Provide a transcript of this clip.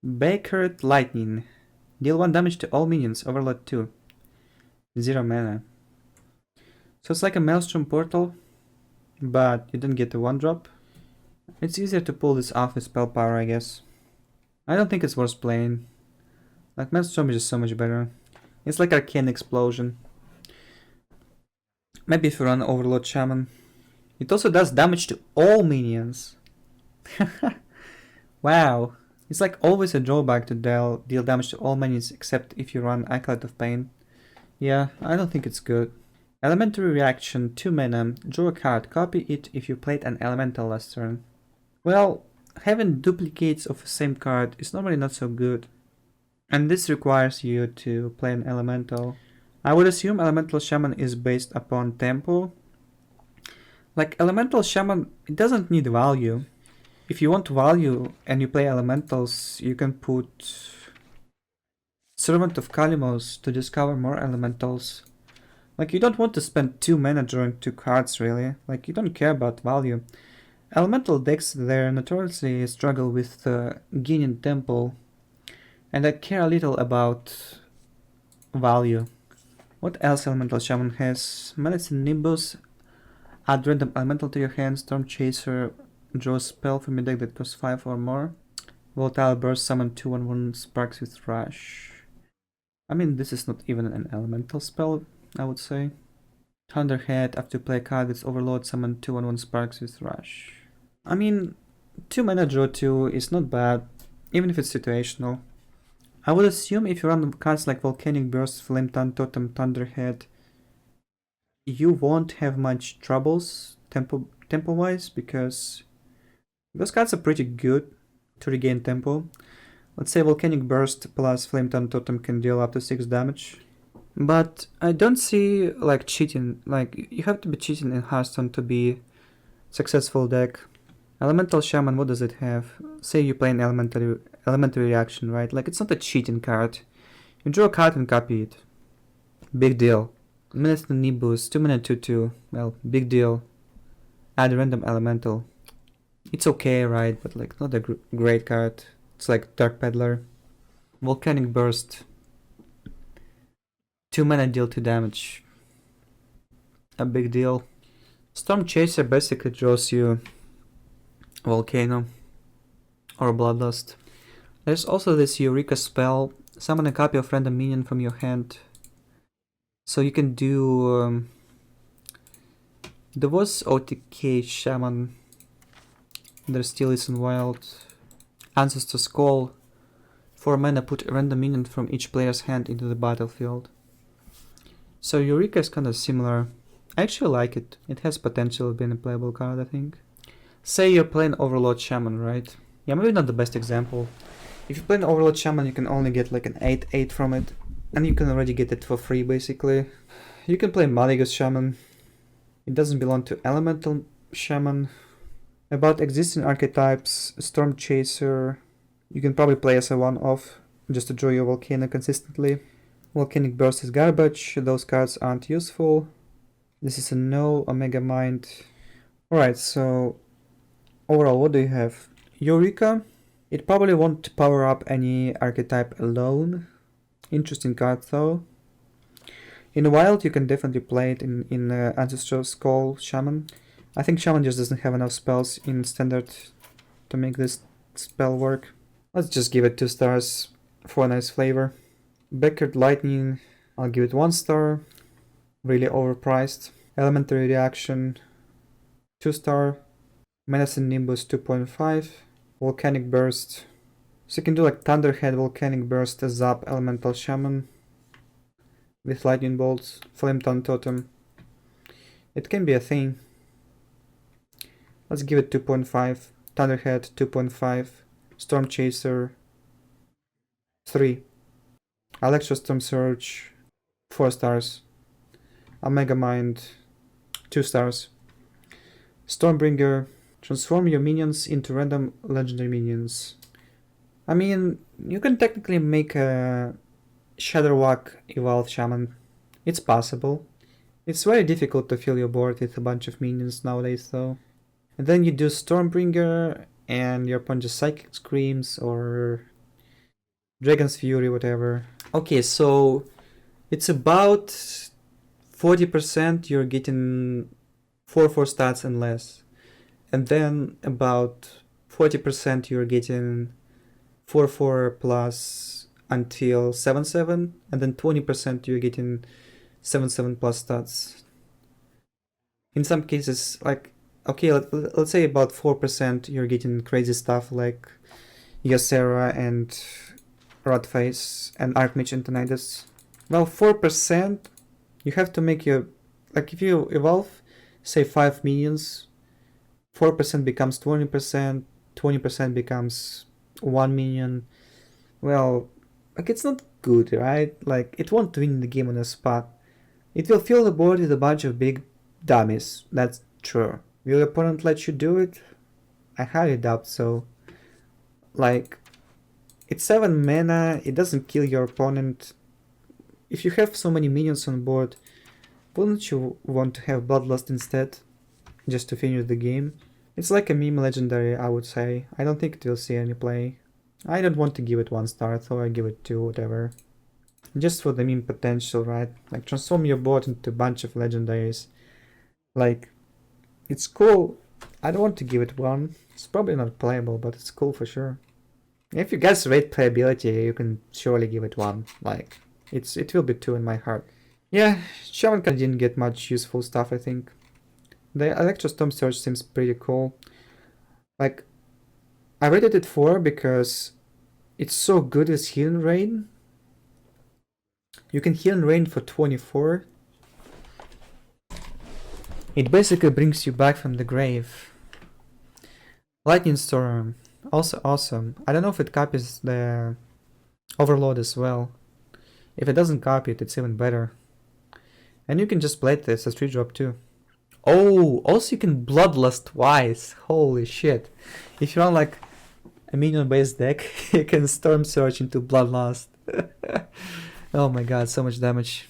Bakered Lightning. Deal 1 damage to all minions, overload 2. 0 mana. So it's like a Maelstrom Portal, but you don't get a 1-drop. It's easier to pull this off with spell power, I guess. I don't think it's worth playing. Like, Maelstrom is just so much better. It's like Arcane Explosion. Maybe if you run Overload Shaman. It also does damage to all minions. Wow. It's like always a drawback to deal damage to all minions except if you run Acolyte of Pain. Yeah, I don't think it's good. Elementary Reaction, 2 mana, draw a card, copy it if you played an Elemental last turn. Well, having duplicates of the same card is normally not so good. And this requires you to play an Elemental. I would assume Elemental Shaman is based upon tempo. Like, Elemental Shaman, it doesn't need value. If you want value and you play Elementals, you can put Servant of Kalimos to discover more Elementals. Like, you don't want to spend 2 mana drawing 2 cards, really. Like, you don't care about value. Elemental decks there notoriously struggle with gaining tempo, and I care a little about value. What else Elemental Shaman has? Medicine Nimbus, add random elemental to your hand, Storm Chaser, draw a spell from your deck that costs 5 or more. Volatile Burst, summon 2/1/1 Sparks with Rush. I mean, this is not even an elemental spell, I would say. Thunderhead, after you play a card with Overload, summon 2/1/1 Sparks with Rush. I mean, 2 mana draw 2 is not bad, even if it's situational. I would assume if you run cards like Volcanic Burst, Flame Totem, Thunderhead, you won't have much troubles tempo-wise, because those cards are pretty good to regain tempo. Let's say Volcanic Burst plus Flame Totem can deal up to 6 damage. But I don't see like cheating, like you have to be cheating in Hearthstone to be successful deck. Elemental Shaman, what does it have? Say you play an elementary reaction, right? Like, it's not a cheating card. You draw a card and copy it. Big deal. Medicine Nimbus, 2 mana 2/2. Well, big deal. Add random elemental. It's okay, right? But like, not a great card. It's like Dark Peddler. Volcanic Burst. 2 mana deal 2 damage. A big deal. Storm Chaser basically draws you Volcano or Bloodlust. There's also this Eureka spell. Summon a copy of random minion from your hand. So you can do... there was OTK Shaman. There still is in Wild. Ancestor's Call. 4 mana, put a random minion from each player's hand into the battlefield. So Eureka is kind of similar. I actually like it. It has potential of being a playable card, I think. Say you're playing Overlord Shaman, right? Yeah, maybe not the best example. If you play an Overlord Shaman, you can only get like an 8/8 from it. And you can already get it for free, basically. You can play Mallegus Shaman. It doesn't belong to Elemental Shaman. About existing archetypes, Storm Chaser, you can probably play as a one-off, just to draw your Volcano consistently. Volcanic Burst is garbage, those cards aren't useful. This is a no. Omega Mind. Alright, so overall, what do you have? Eureka. It probably won't power up any archetype alone. Interesting card though. In Wild, you can definitely play it in Ancestor's Call Shaman. I think Shaman just doesn't have enough spells in Standard to make this spell work. Let's just give it 2 stars for a nice flavor. Bakered Lightning, I'll give it 1 star. Really overpriced. Elementary Reaction, 2 star. Medicine Nimbus, 2.5. Volcanic Burst. So you can do like Thunderhead, Volcanic Burst, Zap, Elemental Shaman with Lightning Bolts, Flame Totem. It can be a thing. Let's give it 2.5. Thunderhead, 2.5. Storm Chaser, 3. Electrostorm Surge, 4 stars. Omega Mind, 2 stars. Stormbringer, transform your minions into random legendary minions. I mean, you can technically make a Shadowwalk Evolved Shaman. It's possible. It's very difficult to fill your board with a bunch of minions nowadays though. And then you do Stormbringer and your opponent just Psychic Screams or Dragon's Fury, whatever. Okay, so it's about 40% you're getting 4/4 stats and less. And then about 40% you're getting 4/4 plus until 7/7, and then 20% you're getting 7/7 plus stats. In some cases, like, okay, let's say about 4% you're getting crazy stuff like Ysera and Rotface and Archmage Antonidas. Well, 4%, you have to make your, like, if you evolve, say 5 minions, 4% becomes 20%, 20% becomes 1 minion. Well, like, it's not good, right? Like, it won't win the game on the spot. It will fill the board with a bunch of big dummies, that's true. Will your opponent let you do it? I highly doubt so. Like, it's 7 mana, it doesn't kill your opponent. If you have so many minions on board, wouldn't you want to have Bloodlust instead? Just to finish the game? It's like a meme legendary, I would say. I don't think it will see any play. I don't want to give it 1 star, so I give it 2, whatever. Just for the meme potential, right? Like, transform your board into a bunch of legendaries. Like, it's cool. I don't want to give it 1. It's probably not playable, but it's cool for sure. If you guys rate playability, you can surely give it 1. Like, it will be 2 in my heart. Yeah, Shaman didn't get much useful stuff, I think. The Electrostorm Surge seems pretty cool. Like, I rated it 4 because it's so good with Healing Rain. You can Healing Rain for 24. It basically brings you back from the grave. Lightning Storm, also awesome. I don't know if it copies the Overload as well. If it doesn't copy it, it's even better. And you can just play this as 3-drop too. Oh, also you can Bloodlust twice. Holy shit. If you run like a minion based deck, you can Storm Surge into Bloodlust. Oh my god, so much damage.